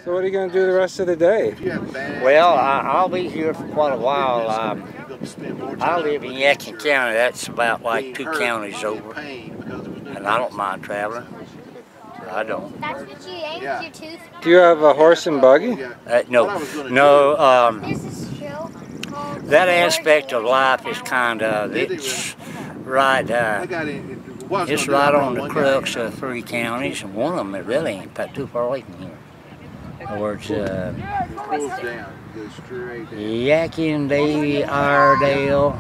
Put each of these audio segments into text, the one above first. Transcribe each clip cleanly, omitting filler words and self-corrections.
So what are you going to do the rest of the day? Well, I'll be here for quite a while. I live in Yadkin County. That's about like 2 counties over. And I don't mind traveling. I don't. That's what you ate with your tooth? Do you have a horse and buggy? No. That aspect of life is kind of, it's right on the crux of 3 counties, and one of them, it really ain't that too far away from here. In other words, Yadkin, Davie, Iredale,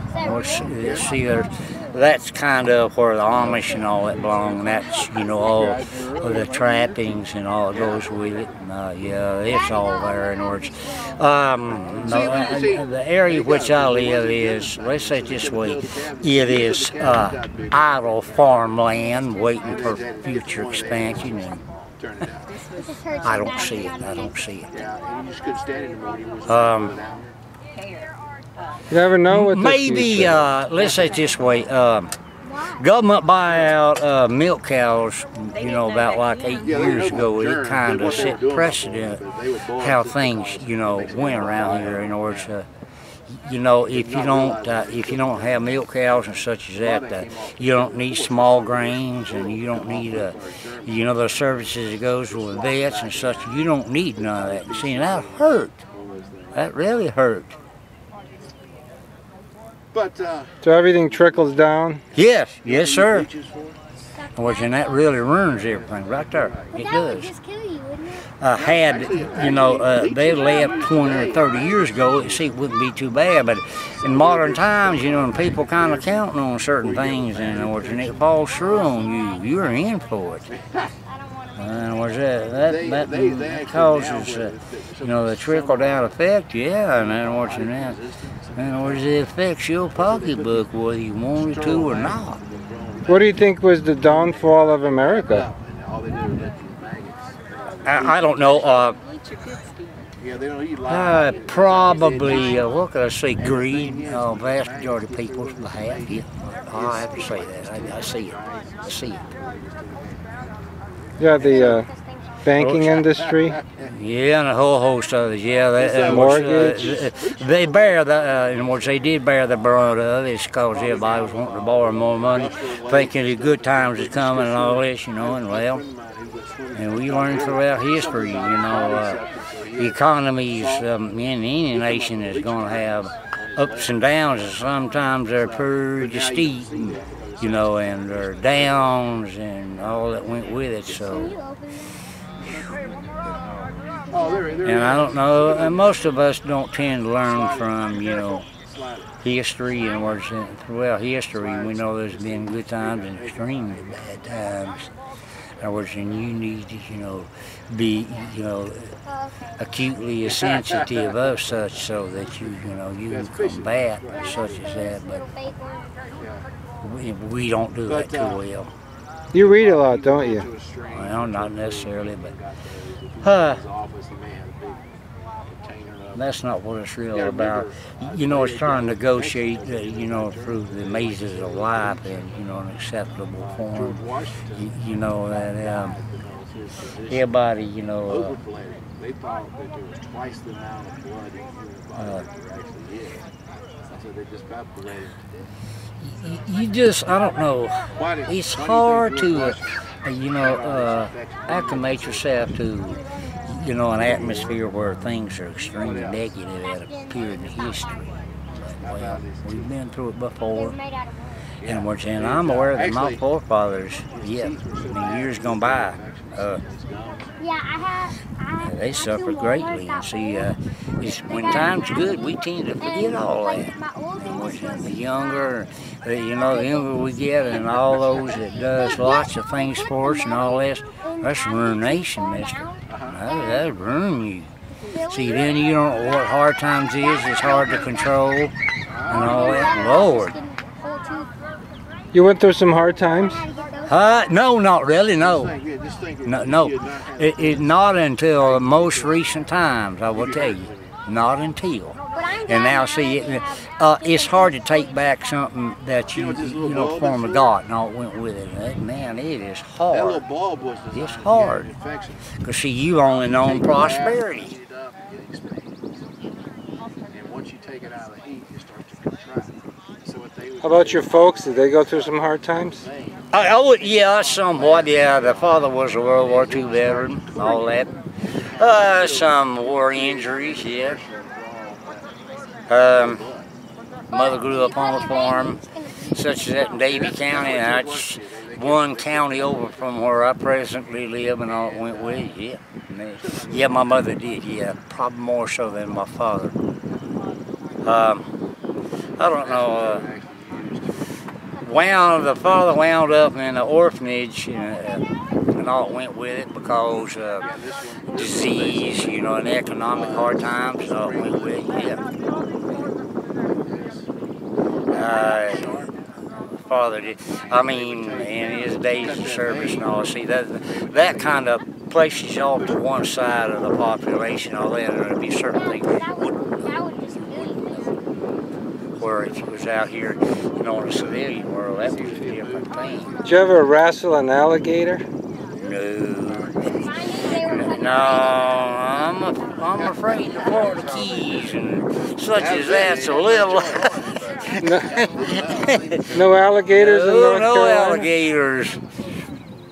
that's kind of where the Amish and all that belong, and that's, you know, all of the trappings and all that goes with it. And, yeah, it's all there. In other words, the area which I live is, let's say it this way, it is idle farmland waiting for future expansion. And I don't see it. I don't see it. You never know what maybe, let's say it this way, government buy out milk cows, you know, about like 8 years ago. It kind of set precedent how things, you know, went around here. In other words, you know, if you don't have milk cows and such as that, you don't need small grains, and you don't need, you know, the services that goes with vets and such. You don't need none of that. See, that hurt. That really hurt. So everything trickles down? Yes, yes, sir. And that really ruins everything right there. It does. Had, you know, they left 20 or 30 years ago, it wouldn't be too bad. But in modern times, you know, and people kind of counting on certain things, and it falls through on you, you're in for it. And that causes, you know, the trickle-down effect, yeah, and then it affects your pocketbook whether you want it to or not. What do you think was the downfall of America? I don't know. Probably, what could I say, greed. Vast majority of people have, yeah. I have to say that. I see it. I see it. Yeah, the banking industry. Yeah, and a whole host of others. Yeah, mortgage. They bear the, in words, they did bear the brunt of it because everybody was wanting to borrow more money, thinking the good times is coming and all this, you know. And well, and we learned throughout history, you know, economies in any nation is going to have ups and downs, and sometimes they're pretty steep. You know, and their downs and all that went with it, so. And I don't know, and most of us don't tend to learn from, you know, history, and throughout history, we know there's been good times and extremely bad times. In other words, and you need to, you know, be, you know, acutely sensitive of such, so that you know, you can combat such as that, but we don't do that too well. You read a lot, don't you? Well, not necessarily, but that's not what it's really about. You know, it's trying to negotiate, you know, through the mazes of life and, you know, an acceptable form. You know, that everybody, you know, they thought that there was twice the amount of blood in human body that there actually is. So they just evaporated to death. You just, I don't know, it's hard to, you know, acclimate yourself to, you know, an atmosphere where things are extremely negative at a period in history. But, well, we've been through it before, and I'm aware that my forefathers, in years gone by, they suffered greatly. And see, when time's good, we tend to forget all that. And the younger we get, and all those that does lots of things for us and all this, that's ruination, mister. That'll ruin you. See, then you don't know what hard times is. It's hard to control and all that. Lord. You went through some hard times? No, not really, no. No. Not until the most recent times, I will tell you. Not until. And now see, it's hard to take back something that you know, form of God and all went with it. Man, it is hard. That little bulb was designed It's hard. to get infection. Because see, you only known prosperity. Heat it up and get exposed. And once you take it out of the heat, you start to contract. So what they would How about your folks? Did they go through some hard times? Oh, yeah, somewhat, yeah. The father was a World War II veteran, all that. Some war injuries, yeah. Mother grew up on a farm, such as that in Davie County. That's one county over from where I presently live, and all went with it, yeah. Yeah, my mother did, yeah. Probably more so than my father. I don't know. The father wound up in an orphanage, and all went with it because of disease, you know, and economic hard times, all went with it, yeah. Father did, I mean, in his days of service and all, see, that kind of places you off to one side of the population, all that, and there'd be certain things that wouldn't. Where if you was out here, you know, in the civilian world, that was a different thing. Did you ever wrestle an alligator? No, I'm afraid of Florida Keys and such as that's a little. No alligators in North Carolina? No alligators.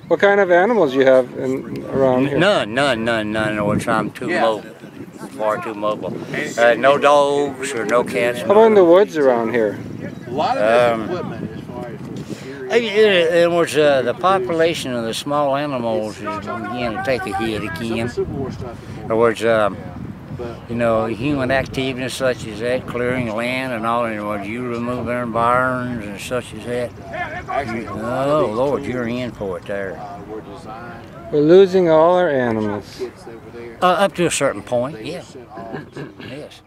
What kind of animals you have around here? None. Which I'm too mobile. Far too mobile. No dogs or no cats. How about in the woods around here? A lot of this equipment as far as it was the population of the small animals is beginning to take a hit again. In other words, you know, human activities such as that, clearing land and all, in other words, you remove their barns and such as that. Oh Lord, you're in for it there. We're losing all our animals. Up to a certain point, yeah. Yes.